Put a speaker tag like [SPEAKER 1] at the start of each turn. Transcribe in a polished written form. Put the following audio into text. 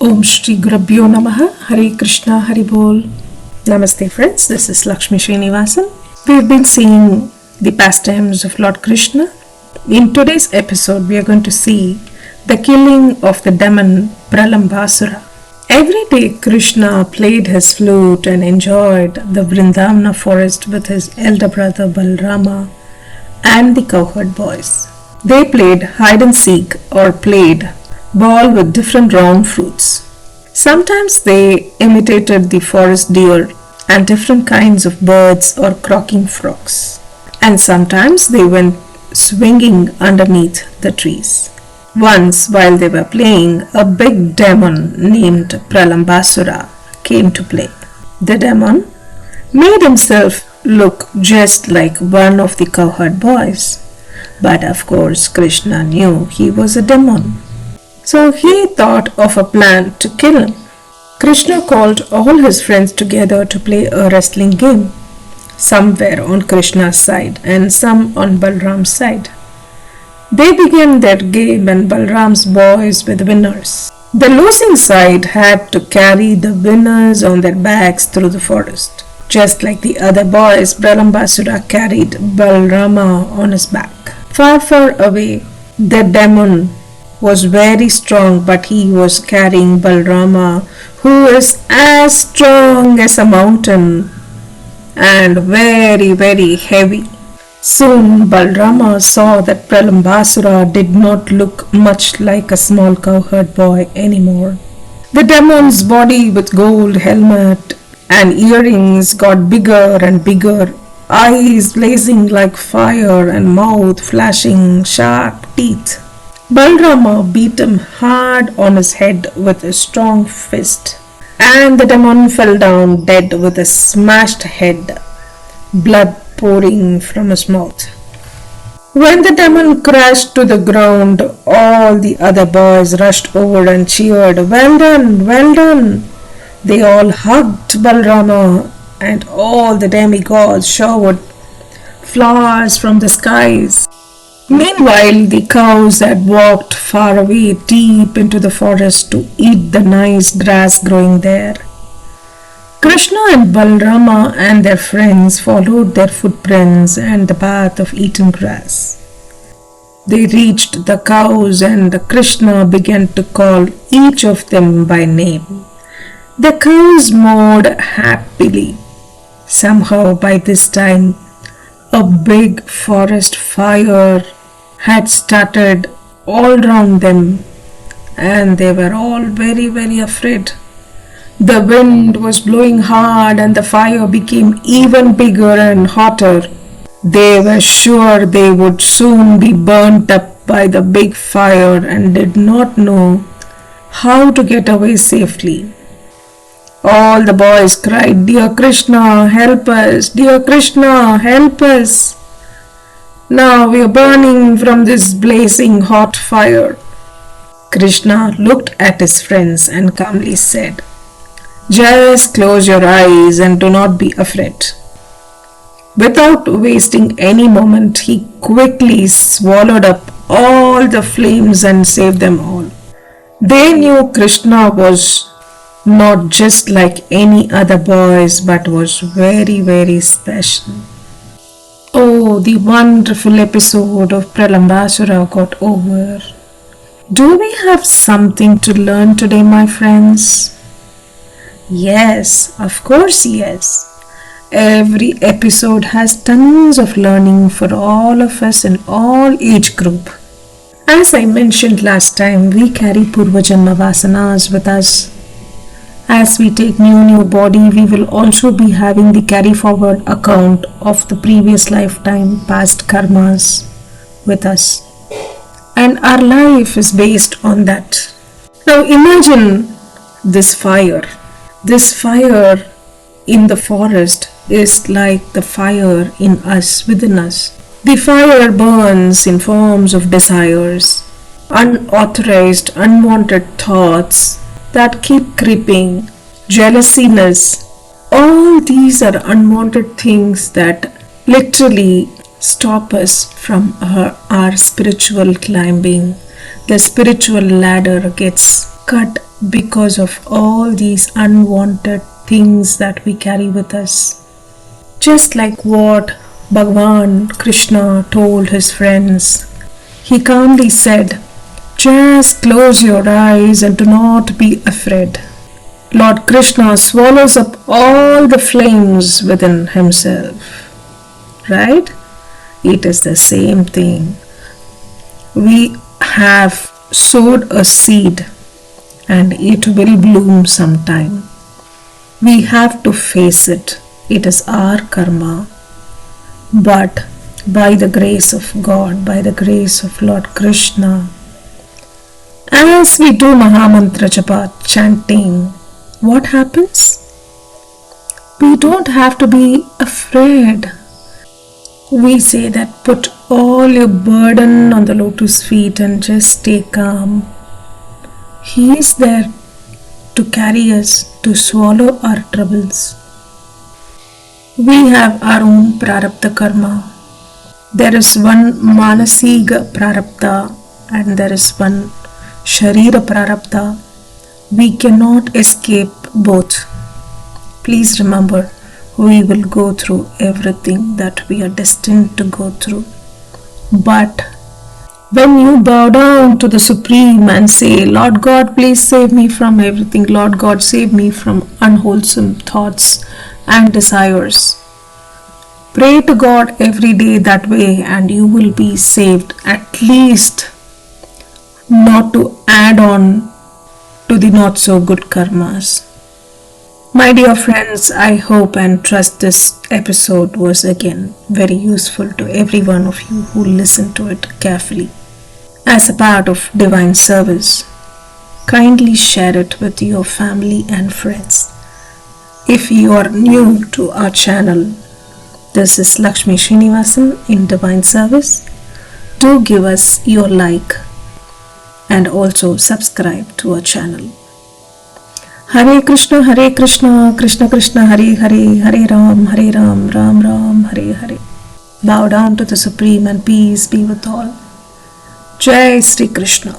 [SPEAKER 1] Om Shri Gurabhyo Namaha, Hare Krishna, Hare Bol. Namaste friends, this is Lakshmi Srinivasan. We have been seeing the pastimes of Lord Krishna. In today's episode, we are going to see the killing of the demon Pralambasura. Every day Krishna played his flute and enjoyed the Vrindavana forest with his elder brother Balarama and the cowherd boys. They played hide and seek or played ball with different round fruits. Sometimes they imitated the forest deer and different kinds of birds or croaking frogs. And sometimes they went swinging underneath the trees. Once, while they were playing, a big demon named Pralambasura came to play. The demon made himself look just like one of the cowherd boys. But of course, Krishna knew he was a demon. So he thought of a plan to kill him. Krishna called all his friends together to play a wrestling game. Some were on Krishna's side and some on Balram's side. They began their game and Balram's boys were the winners. The losing side had to carry the winners on their backs through the forest. Just like the other boys, Pralambasura carried Balarama on his back. Far, far away, the demon was very strong, but he was carrying Balarama, who is as strong as a mountain and very, very heavy. Soon Balarama saw that Pralambasura did not look much like a small cowherd boy anymore. The demon's body with gold helmet and earrings got bigger and bigger, eyes blazing like fire and mouth flashing sharp teeth. Balarama beat him hard on his head with a strong fist, and the demon fell down dead with a smashed head, blood pouring from his mouth. When the demon crashed to the ground, all the other boys rushed over and cheered, "Well done, well done!" They all hugged Balarama, and all the demigods showered flowers from the skies. Meanwhile, the cows had walked far away deep into the forest to eat the nice grass growing there. Krishna and Balarama and their friends followed their footprints and the path of eaten grass. They reached the cows and Krishna began to call each of them by name. The cows mooed happily. Somehow by this time, a big forest fire had started all around them, and they were all very, very afraid. The wind was blowing hard and the fire became even bigger and hotter. They were sure they would soon be burnt up by the big fire and did not know how to get away safely. All the boys cried, "Dear Krishna, help us! Dear Krishna, help us! Now we are burning from this blazing hot fire." Krishna looked at his friends and calmly said, "Just close your eyes and do not be afraid." Without wasting any moment, he quickly swallowed up all the flames and saved them all. They knew Krishna was not just like any other boys, but was very, very special. Oh, the wonderful episode of Pralambasura got over. Do we have something to learn today, my friends? Yes, of course, yes. Every episode has tons of learning for all of us in all age group. As I mentioned last time, we carry Purvajanma Vasanas with us. As we take new body, we will also be having the carry forward account of the previous lifetime past karmas with us. And our life is based on that. Now imagine this fire. This fire in the forest is like the fire in us, within us. The fire burns in forms of desires, unauthorized, unwanted thoughts that keep creeping, jealousiness. All these are unwanted things that literally stop us from our spiritual climbing. The spiritual ladder gets cut because of all these unwanted things that we carry with us. Just like what Bhagavan Krishna told his friends, he calmly said, "Just close your eyes and do not be afraid." Lord Krishna swallows up all the flames within himself. Right? It is the same thing. We have sowed a seed and it will bloom sometime. We have to face it. It is our karma. But by the grace of God, by the grace of Lord Krishna, as we do Mahamantra Japa chanting, what happens? We don't have to be afraid. We say that put all your burden on the lotus feet and just stay calm. He is there to carry us, to swallow our troubles. We have our own Parabta Karma. There is one Manasiga Parabta and there is one Sharira Parabta. We cannot escape both. Please remember, we will go through everything that we are destined to go through. But when you bow down to the Supreme and say, "Lord God, please save me from everything. Lord God, save me from unwholesome thoughts and desires." Pray to God every day that way and you will be saved, at least not to add on to the not so good karmas. My dear friends, I hope and trust this episode was again very useful to every one of you who listened to it carefully. As a part of divine service, kindly share it with your family and friends. If you are new to our channel, this is Lakshmi Srinivasan in divine service. Do give us your like and also subscribe to our channel. Hare Krishna, Krishna Krishna, Hare Hare, Hare Ram, Ram Ram, Hare Hare. Bow down to the Supreme and peace be with all. Jai Shri Krishna.